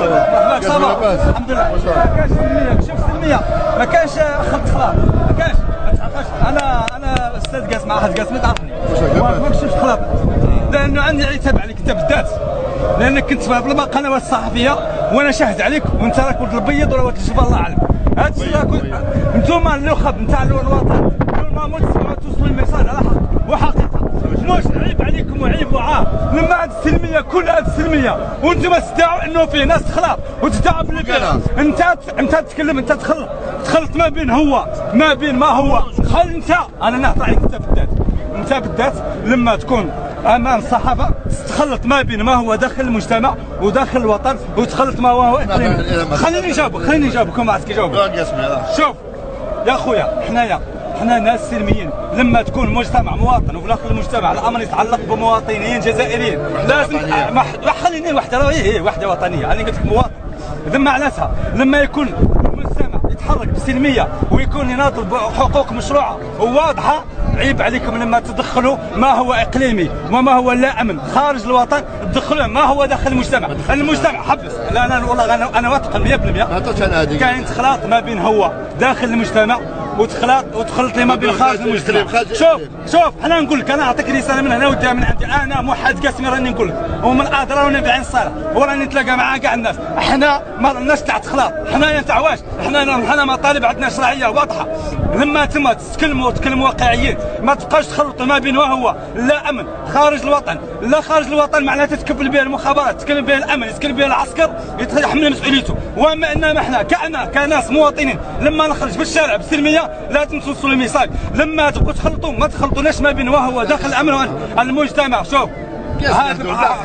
مرحبا صافا الحمد لله. ما كانش سلميه، شوف سلميه ما كانش خلط خلاط، ما كانش انا استاذ قاسم مع حد قاسم تعرفني ما كنتش خلاط، لانه عندي عتاب عليك انت بالذات، لانك كنت في القنوات الصحفيه وانا شاهد عليك وانت راك ولد البيض ولا ولد الجبل الله اعلم. هذا الشيء انتم النخب نتاع الوطن نورمالمون توصلوا الميساج على حق وحقيقه، واش عيب عليكم وعيب وعار لما هذه السلميه كل هذه السلميه وانتم تدعوا انه فيه ناس تخلط وتدعوا باللي انت تتكلم، انت تخلط ما بين ما هو خل انت انا نهضر عليك انت بالذات لما تكون امام الصحافه تخلط ما بين ما هو داخل المجتمع وداخل الوطن وتخلط ما هو اقليمي. خليني نجاوبك ما عرفت كيجاوبك. شوف يا خويا حنا ناس سلميين، لما تكون مجتمع مواطن وفي الاخر المجتمع الامر يتعلق بمواطنين جزائريين لازم خليني وحده وطنيه. انا قلت لك مواطن ذم علاتها لما يكون المجتمع يتحرك بسلميه ويكون يناضل بحقوق مشروعه وواضحه، عيب عليكم لما تدخلوا ما هو اقليمي وما هو لا امن خارج الوطن تدخلوا ما هو داخل المجتمع حبس. لا انا والله انا واثق 100% كاين اختلاط ما بين هو داخل المجتمع وتخلط لي ما بين خارج المجتمع. شوف انا نقول لك، انا اعطيك رساله من هنا وديها من عندي، انا موحد قاسمي راني نقول لك ومن الاضرار وانا بعين الصاله وراني نتلاقى مع كاع الناس. احنا ما راناش تاع اختلاط، حنايا تاع واش حنا مطالب عندنا شرعيه واضحه. لما تما تكلموا واقعيين ما تبقاش تخلطوا ما بين وهو لا امن خارج الوطن، لا خارج الوطن معناتها تكبل به المخابرات، تكلم به الامن، يتكلم به العسكر يتحمل مسؤوليته. واما انما احنا كناس مواطنين لما نخرج في الشارع بسلميه لازم توصلوا الميساج. لما تبقوا تخلطوا ما تخلطوناش ما بين وهو داخل الامن والمجتمع. شوف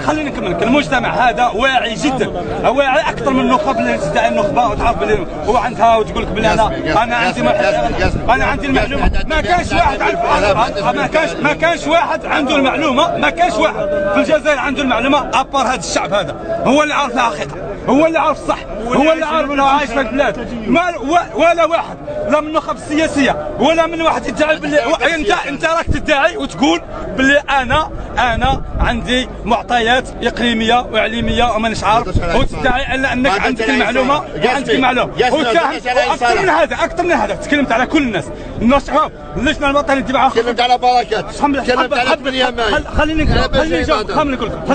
خليني نكمل. المجتمع هذا واعي جدا، واعي اكثر من النخب اللي تدعي النخبه وتعرف بلي هو عندها وتقول لك بلي انا عندي المعلومه. ما كانش واحد عنده المعلومه، ما كانش واحد في الجزائر عنده المعلومه ابار هذا الشعب هذا، هو اللي عارف الحقيقه، هو اللي عارف الصح، هو اللي عارف انه عايش في البلاد. ولا واحد لا من النخب السياسيه ولا من واحد يدعي باللي انت راك تدعي وتقول باللي انا عندي معطيات اقليميه واعلاميه ومانيش عارف، وتدعي انك عندك المعلومه اكثر من هذا تكلمت على كل الناس. الشباب اللجنه الوطنيه للدفاع تكلمت على بركات، تكلمت على اليمن. خليني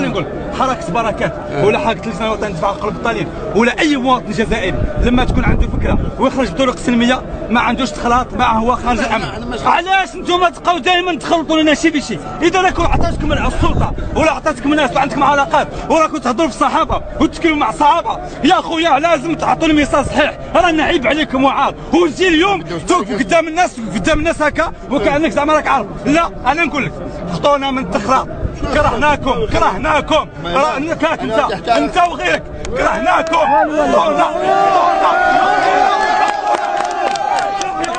نقول حركه بركات ولا حركه اللجنه الوطنيه للدفاع عن حقوق الطالين ولا اي مواطن جزائري لما تكون عنده فكره ويخرج بطرق سلميه ما عندوش اختلاط مع هو خارج الامن. علاش انتم تبقاو دائما تخلطوا لنا شي بشي؟ اذا راكم عطاتكم السلطه ولا عطاتكم ناس وعندكم علاقات وراكم تهضروا في الصحافه وتتكلموا مع الصحافه، يا خويا لازم تعطوا الميساج صحيح. رانا عيب عليكم وعار وتجي اليوم توقف قدام الناس هكا وكانك زعما راك عارف. لا انا نقول لك خطونا من التخلاط، كرهناكم انت وغيرك كرهناكم.